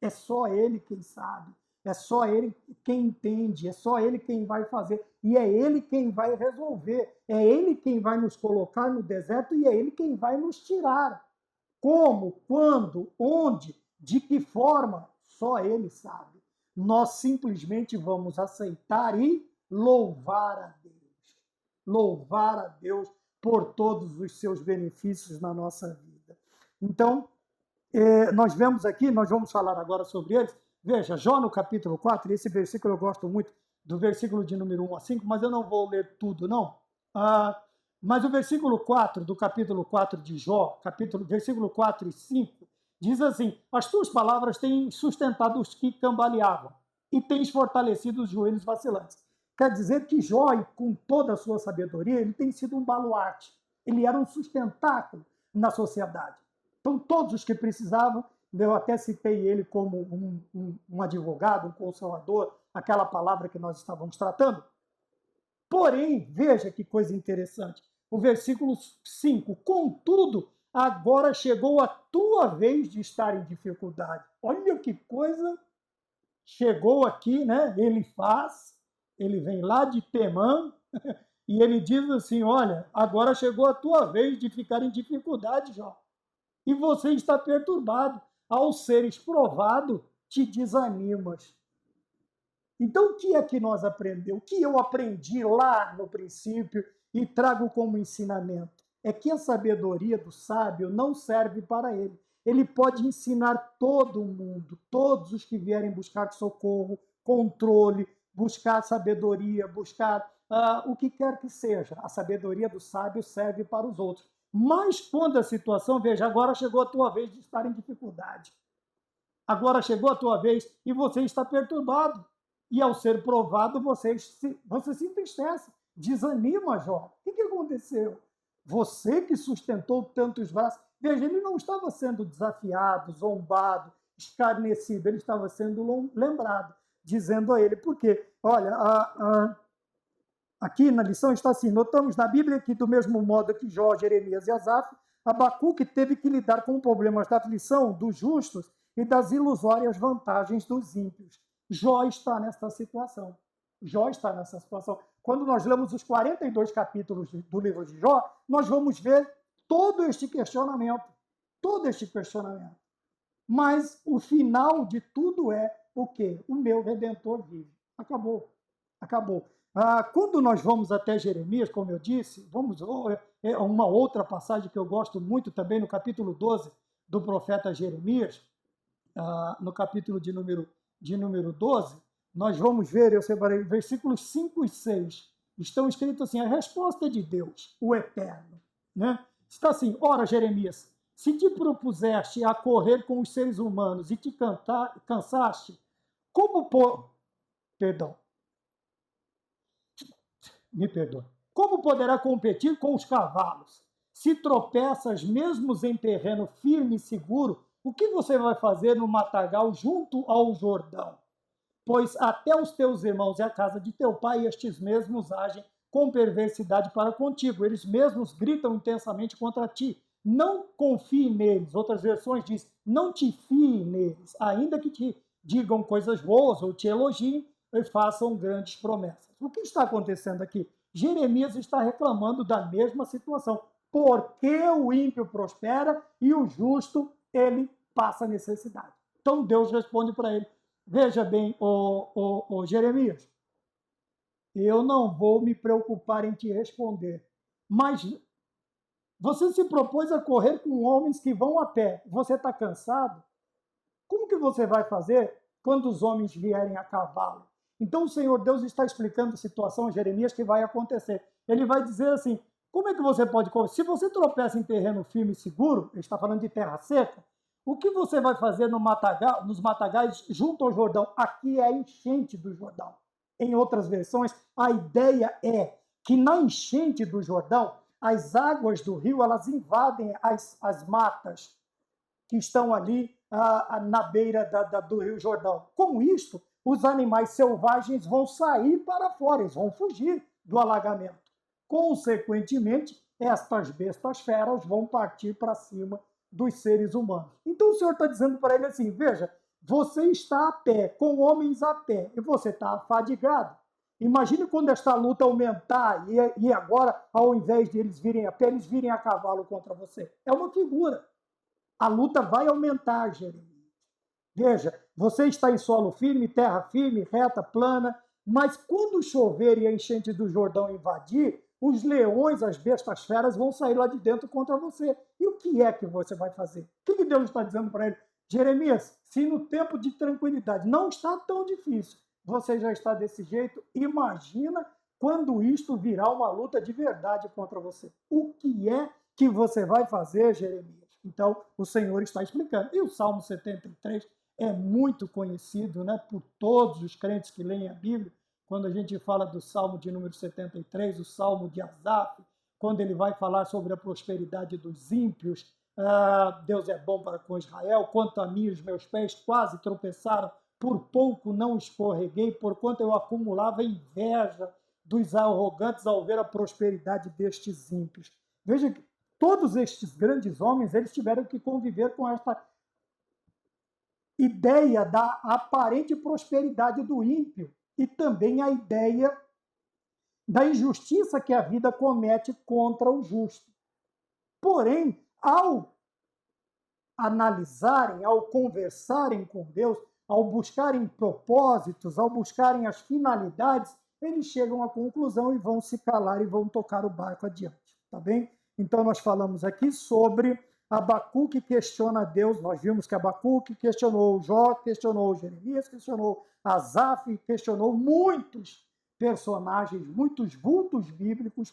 é só Ele quem sabe. É só Ele quem entende, é só Ele quem vai fazer, e é Ele quem vai resolver, é Ele quem vai nos colocar no deserto e é Ele quem vai nos tirar. Como, quando, onde, de que forma, só Ele sabe. Nós simplesmente vamos aceitar e louvar a Deus. Louvar a Deus por todos os seus benefícios na nossa vida. Então, nós vemos aqui, nós vamos falar agora sobre eles. Veja, Jó no capítulo 4, e esse versículo eu gosto muito, do versículo de número 1 a 5, mas eu não vou ler tudo, não. Mas o versículo 4 do capítulo 4 de Jó, versículo 4 e 5, diz assim, as tuas palavras têm sustentado os que cambaleavam e tens fortalecido os joelhos vacilantes. Quer dizer que Jó, com toda a sua sabedoria, ele tem sido um baluarte. Ele era um sustentáculo na sociedade. Então, todos os que precisavam, eu até citei ele como um advogado, um consolador, aquela palavra que nós estávamos tratando. Porém, veja que coisa interessante. O versículo 5: contudo, agora chegou a tua vez de estar em dificuldade. Olha que coisa, chegou aqui, né? Ele vem lá de Temã, e ele diz assim: olha, agora chegou a tua vez de ficar em dificuldade, Jó. E você está perturbado. Ao seres provado, te desanimas. Então, o que é que nós aprendemos? O que eu aprendi lá no princípio e trago como ensinamento? É que a sabedoria do sábio não serve para ele. Ele pode ensinar todo mundo, todos os que vierem buscar socorro, controle, buscar sabedoria, buscar o que quer que seja. A sabedoria do sábio serve para os outros. Mas quando a situação, veja, agora chegou a tua vez de estar em dificuldade. Agora chegou a tua vez e você está perturbado. E ao ser provado, você se entristece, desanima, Jó. O que aconteceu? Você que sustentou tantos braços. Veja, ele não estava sendo desafiado, zombado, escarnecido, ele estava sendo lembrado, dizendo a ele, porque, olha, aqui na lição está assim, notamos na Bíblia que do mesmo modo que Jó, Jeremias e Asaf, Abacuque teve que lidar com problemas da aflição dos justos e das ilusórias vantagens dos ímpios. Jó está nessa situação. Jó está nessa situação. Quando nós lemos os 42 capítulos do livro de Jó, nós vamos ver todo este questionamento. Todo este questionamento. Mas o final de tudo é o quê? O meu Redentor vive. Acabou. Acabou. Quando nós vamos até Jeremias, como eu disse, é uma outra passagem que eu gosto muito também, no capítulo 12 do profeta Jeremias, no capítulo de número 12, nós vamos ver, eu separei versículos 5 e 6, estão escritos assim, a resposta de Deus, o Eterno, né? Está assim, ora, Jeremias, se te propuseste a correr com os seres humanos e te cansaste, perdão, me perdoe, como poderá competir com os cavalos? Se tropeças mesmo em terreno firme e seguro, o que você vai fazer no matagal junto ao Jordão? Pois até os teus irmãos e a casa de teu pai, estes mesmos agem com perversidade para contigo. Eles mesmos gritam intensamente contra ti. Não confie neles. Outras versões dizem, não te fie neles, ainda que te digam coisas boas ou te elogiem e façam grandes promessas. O que está acontecendo aqui? Jeremias está reclamando da mesma situação. Porque o ímpio prospera e o justo, ele passa necessidade. Então Deus responde para ele, veja bem, Jeremias, eu não vou me preocupar em te responder, mas você se propôs a correr com homens que vão a pé, você está cansado? Como que você vai fazer quando os homens vierem a cavalo? Então o Senhor Deus está explicando a situação a Jeremias que vai acontecer. Ele vai dizer assim, como é que você pode correr? Se você tropeça em terreno firme e seguro, ele está falando de terra seca, o que você vai fazer nos matagais junto ao Jordão? Aqui é a enchente do Jordão. Em outras versões, a ideia é que na enchente do Jordão, as águas do rio elas invadem as matas que estão ali na beira do Rio Jordão. Com isto, os animais selvagens vão sair para fora, eles vão fugir do alagamento. Consequentemente, estas bestas feras vão partir para cima dos seres humanos. Então o Senhor está dizendo para ele assim, veja, você está a pé, com homens a pé, e você está afadigado. Imagine quando esta luta aumentar e agora, ao invés de eles virem a pé, eles virem a cavalo contra você. É uma figura. A luta vai aumentar, Jeremias. Veja, você está em solo firme, terra firme, reta, plana, mas quando chover e a enchente do Jordão invadir, os leões, as bestas feras vão sair lá de dentro contra você. E o que é que você vai fazer? O que Deus está dizendo para ele? Jeremias, se no tempo de tranquilidade não está tão difícil, você já está desse jeito, imagina quando isto virar uma luta de verdade contra você. O que é que você vai fazer, Jeremias? Então, o Senhor está explicando. E o Salmo 73 é muito conhecido, né, por todos os crentes que leem a Bíblia. Quando a gente fala do Salmo de número 73, o Salmo de Asaf, quando ele vai falar sobre a prosperidade dos ímpios, Deus é bom para com Israel, quanto a mim, os meus pés quase tropeçaram, por pouco não escorreguei, porquanto eu acumulava inveja dos arrogantes ao ver a prosperidade destes ímpios. Veja que todos estes grandes homens, eles tiveram que conviver com esta ideia da aparente prosperidade do ímpio e também a ideia da injustiça que a vida comete contra o justo. Porém, ao analisarem, ao conversarem com Deus, ao buscarem propósitos, ao buscarem as finalidades, eles chegam à conclusão e vão se calar e vão tocar o barco adiante, tá bem? Então nós falamos aqui sobre Abacuque questiona Deus, nós vimos que Abacuque questionou Jó, questionou Jeremias, questionou Asaf, questionou muitos personagens, muitos vultos bíblicos,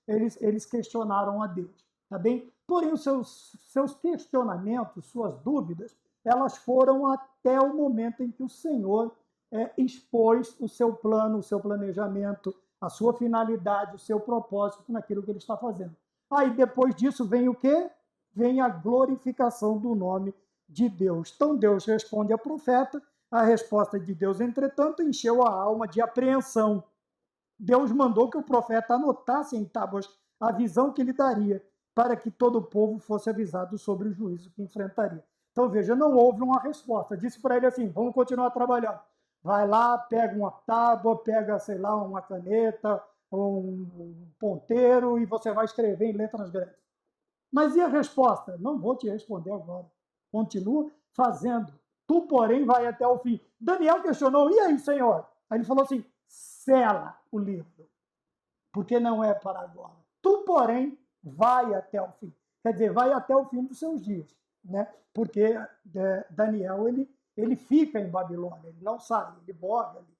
eles questionaram a Deus, tá bem? Porém, os seus questionamentos, suas dúvidas, elas foram até o momento em que o Senhor expôs o seu plano, o seu planejamento, a sua finalidade, o seu propósito naquilo que ele está fazendo. Aí, depois disso, vem o quê? Vem a glorificação do nome de Deus. Então, Deus responde ao profeta, a resposta de Deus, entretanto, encheu a alma de apreensão. Deus mandou que o profeta anotasse em tábuas a visão que lhe daria, para que todo o povo fosse avisado sobre o juízo que enfrentaria. Então, veja, não houve uma resposta. Disse para ele assim, vamos continuar trabalhando. Vai lá, pega uma tábua, pega, sei lá, uma caneta, um ponteiro, e você vai escrever em letras grandes. Mas e a resposta? Não vou te responder agora. Continua fazendo. Tu, porém, vai até o fim. Daniel questionou, e aí, Senhor? Aí ele falou assim, sela o livro, porque não é para agora. Tu, porém, vai até o fim. Quer dizer, vai até o fim dos seus dias, né? Porque Daniel, ele fica em Babilônia, ele não sai, ele morre ali.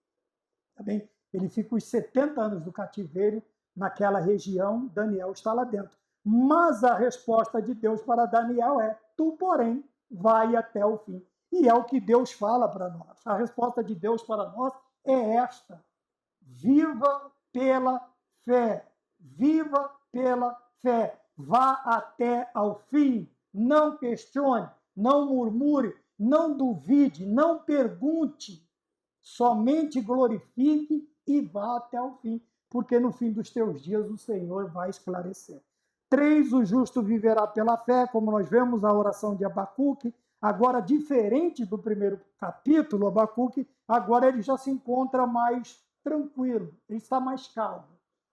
Também ele fica os 70 anos do cativeiro naquela região, Daniel está lá dentro. Mas a resposta de Deus para Daniel é, tu, porém, vai até o fim. E é o que Deus fala para nós. A resposta de Deus para nós é esta. Viva pela fé. Viva pela fé. Vá até ao fim. Não questione, não murmure, não duvide, não pergunte. Somente glorifique e vá até o fim, porque no fim dos teus dias o Senhor vai esclarecer. 3, o justo viverá pela fé, como nós vemos a oração de Abacuque. Agora, diferente do primeiro capítulo, Abacuque, agora ele já se encontra mais tranquilo, ele está mais calmo,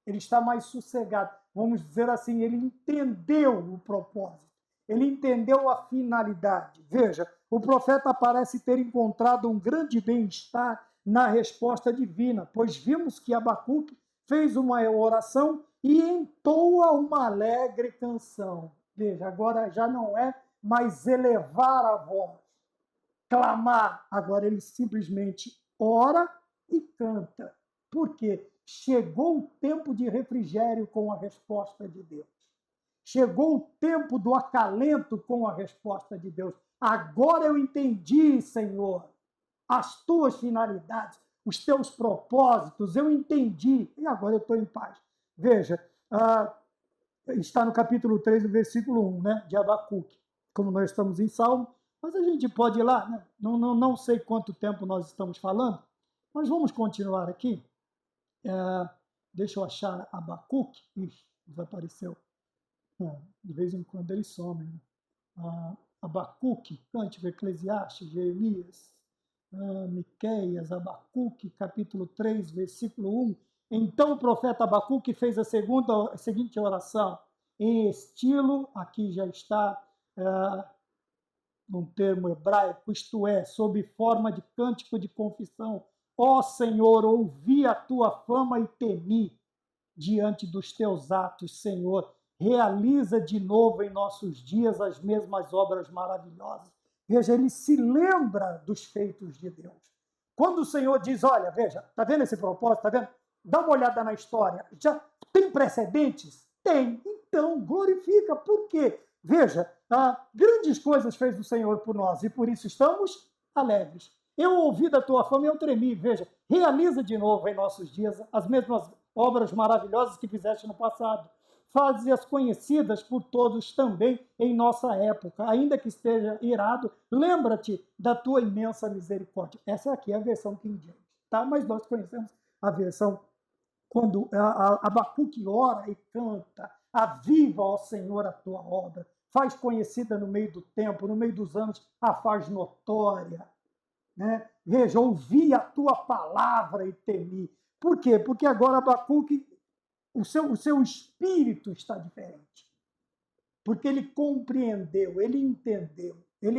ele está mais sossegado. Vamos dizer assim, ele entendeu o propósito, ele entendeu a finalidade. Veja, o profeta parece ter encontrado um grande bem-estar na resposta divina, pois vimos que Abacuque fez uma oração e entoa uma alegre canção. Veja, agora já não é mais elevar a voz, clamar. Agora ele simplesmente ora e canta. Por quê? Chegou o tempo de refrigério com a resposta de Deus. Chegou o tempo do acalento com a resposta de Deus. Agora eu entendi, Senhor, as tuas finalidades, os teus propósitos, eu entendi, e agora eu estou em paz. Veja, está no capítulo 3, versículo 1, né, de Abacuque, como nós estamos em Salmo, mas a gente pode ir lá, né? Não sei quanto tempo nós estamos falando, mas vamos continuar aqui. Deixa eu achar Abacuque. Ixi, desapareceu. De vez em quando eles somem. Abacuque, Cântico, Eclesiastes, Jeremias, Miqueias, Abacuque, capítulo 3, versículo 1. Então o profeta Abacuque fez a seguinte oração, em estilo, aqui já está num termo hebraico, isto é, sob forma de cântico de confissão. Ó Senhor, ouvi a tua fama e temi diante dos teus atos, Senhor. Realiza de novo em nossos dias as mesmas obras maravilhosas. Veja, ele se lembra dos feitos de Deus. Quando o Senhor diz, olha, veja, está vendo esse propósito, está vendo? Dá uma olhada na história. Já tem precedentes? Tem. Então, glorifica. Por quê? Veja, grandes coisas fez o Senhor por nós e por isso estamos alegres. Eu ouvi da tua fama e eu tremi. Veja, realiza de novo em nossos dias as mesmas obras maravilhosas que fizeste no passado. faze-as conhecidas por todos também em nossa época. Ainda que esteja irado, lembra-te da tua imensa misericórdia. Essa aqui é a versão King James, tá? Mas nós conhecemos a versão quando Abacuque ora e canta: aviva, ó Senhor, a tua obra, faz conhecida no meio do tempo, no meio dos anos, a faz notória. Né? Veja, ouvi a tua palavra e temi. Por quê? Porque agora Abacuque, o seu espírito está diferente. Porque ele compreendeu, ele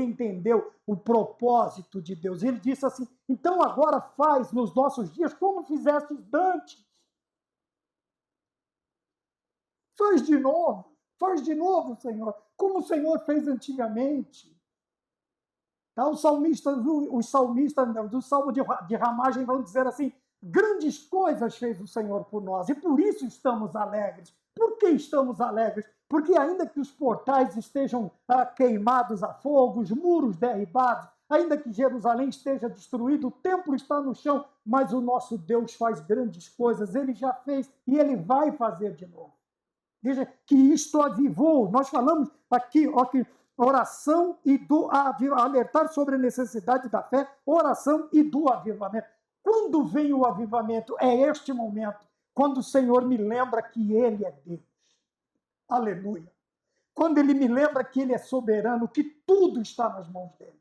entendeu o propósito de Deus. Ele disse assim: então agora faz nos nossos dias como fizeste antes. Faz de novo, Senhor, como o Senhor fez antigamente. Tá? Os salmistas do Salmo de Ramagem vão dizer assim: grandes coisas fez o Senhor por nós, e por isso estamos alegres. Por que estamos alegres? Porque ainda que os portais estejam queimados a fogo, os muros derribados, ainda que Jerusalém esteja destruído, o templo está no chão, mas o nosso Deus faz grandes coisas, ele já fez e ele vai fazer de novo. Veja que isto avivou. Nós falamos aqui, ó, que oração e do alertar sobre a necessidade da fé, oração e do avivamento. Quando vem o avivamento? É este momento, quando o Senhor me lembra que Ele é Deus. Aleluia. Quando Ele me lembra que Ele é soberano, que tudo está nas mãos dEle.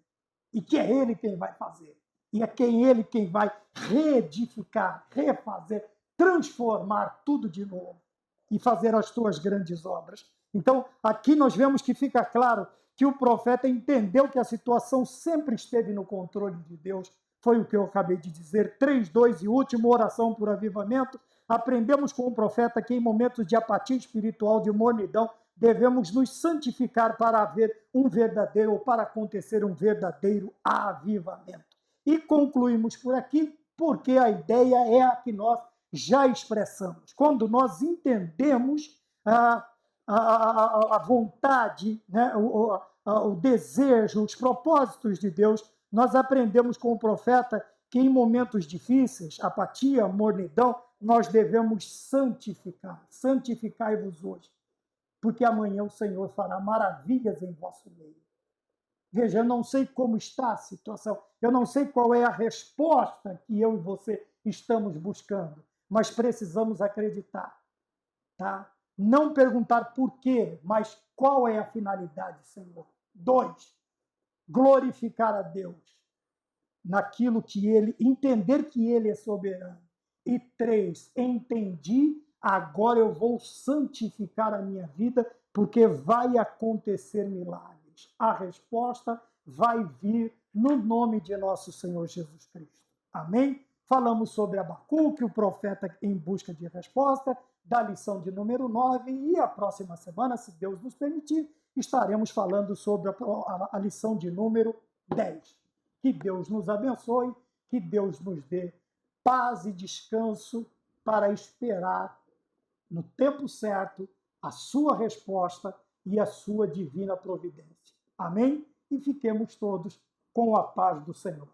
E que é Ele quem vai fazer. E é Ele quem vai reedificar, refazer, transformar tudo de novo e fazer as tuas grandes obras. Então, aqui nós vemos que fica claro que o profeta entendeu que a situação sempre esteve no controle de Deus. Foi o que eu acabei de dizer. 3, 2 e último, oração por avivamento. Aprendemos com o profeta que em momentos de apatia espiritual, de mornidão, devemos nos santificar para haver um verdadeiro, ou para acontecer um verdadeiro avivamento. E concluímos por aqui, porque a ideia é a que nós já expressamos. Quando nós entendemos a vontade, né, o desejo, os propósitos de Deus, nós aprendemos com o profeta que em momentos difíceis, apatia, mornidão, nós devemos santificar. Santificai-vos hoje, porque amanhã o Senhor fará maravilhas em vosso meio. Veja, eu não sei como está a situação, eu não sei qual é a resposta que eu e você estamos buscando, mas precisamos acreditar, tá? Não perguntar por quê, mas qual é a finalidade, Senhor. 2, glorificar a Deus naquilo que Ele, entender que Ele é soberano. E 3, entendi, agora eu vou santificar a minha vida, porque vai acontecer milagres. A resposta vai vir no nome de nosso Senhor Jesus Cristo. Amém? Falamos sobre Abacuque, o profeta em busca de resposta, da lição de número 9, e a próxima semana, se Deus nos permitir, estaremos falando sobre a lição de número 10. Que Deus nos abençoe, que Deus nos dê paz e descanso para esperar no tempo certo a sua resposta e a sua divina providência. Amém? E fiquemos todos com a paz do Senhor.